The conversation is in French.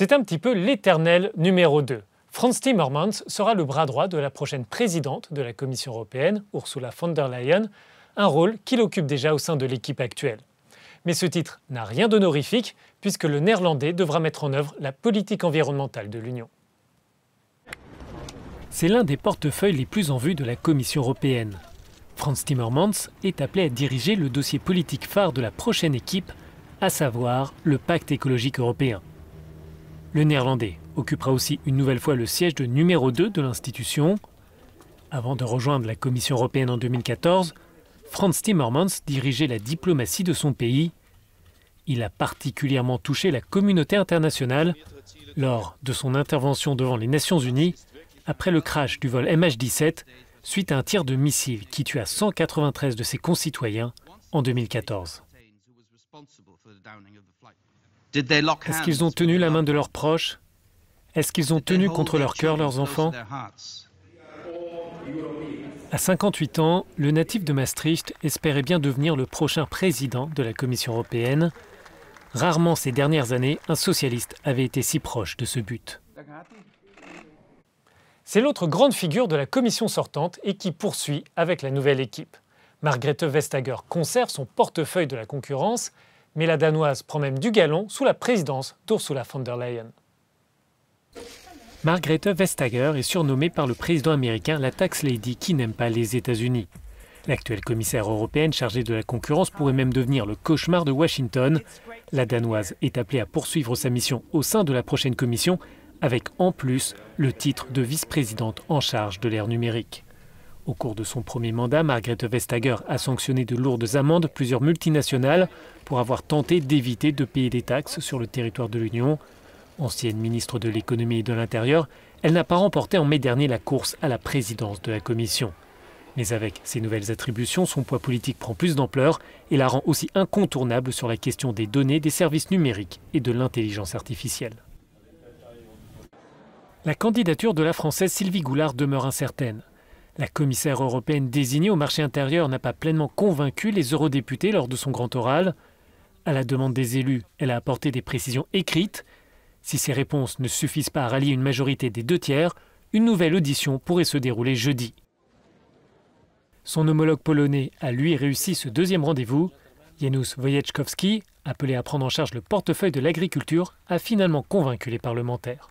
C'est un petit peu l'éternel numéro 2. Frans Timmermans sera le bras droit de la prochaine présidente de la Commission européenne, Ursula von der Leyen, un rôle qu'il occupe déjà au sein de l'équipe actuelle. Mais ce titre n'a rien d'honorifique puisque le néerlandais devra mettre en œuvre la politique environnementale de l'Union. C'est l'un des portefeuilles les plus en vue de la Commission européenne. Frans Timmermans est appelé à diriger le dossier politique phare de la prochaine équipe, à savoir le pacte écologique européen. Le néerlandais occupera aussi une nouvelle fois le siège de numéro 2 de l'institution. Avant de rejoindre la Commission européenne en 2014, Frans Timmermans dirigeait la diplomatie de son pays. Il a particulièrement touché la communauté internationale lors de son intervention devant les Nations Unies après le crash du vol MH17 suite à un tir de missile qui tua 193 de ses concitoyens en 2014. Est-ce qu'ils ont tenu la main de leurs proches? Est-ce qu'ils ont tenu contre leur cœur leurs enfants? À 58 ans, le natif de Maastricht espérait bien devenir le prochain président de la Commission européenne. Rarement ces dernières années, un socialiste avait été si proche de ce but. C'est l'autre grande figure de la Commission sortante et qui poursuit avec la nouvelle équipe. Margrethe Vestager conserve son portefeuille de la concurrence, mais la Danoise prend même du galon sous la présidence d'Ursula von der Leyen. Margrethe Vestager est surnommée par le président américain la Tax Lady qui n'aime pas les États-Unis. L'actuelle commissaire européenne chargée de la concurrence pourrait même devenir le cauchemar de Washington. La Danoise est appelée à poursuivre sa mission au sein de la prochaine commission, avec en plus le titre de vice-présidente en charge de l'ère numérique. Au cours de son premier mandat, Margrethe Vestager a sanctionné de lourdes amendes plusieurs multinationales pour avoir tenté d'éviter de payer des taxes sur le territoire de l'Union. Ancienne ministre de l'économie et de l'intérieur, elle n'a pas remporté en mai dernier la course à la présidence de la Commission. Mais avec ces nouvelles attributions, son poids politique prend plus d'ampleur et la rend aussi incontournable sur la question des données, des services numériques et de l'intelligence artificielle. La candidature de la Française Sylvie Goulard demeure incertaine. La commissaire européenne désignée au marché intérieur n'a pas pleinement convaincu les eurodéputés lors de son grand oral. À la demande des élus, elle a apporté des précisions écrites. Si ces réponses ne suffisent pas à rallier une majorité des 2/3, une nouvelle audition pourrait se dérouler jeudi. Son homologue polonais a lui réussi ce deuxième rendez-vous. Janusz Wojciechowski, appelé à prendre en charge le portefeuille de l'agriculture, a finalement convaincu les parlementaires.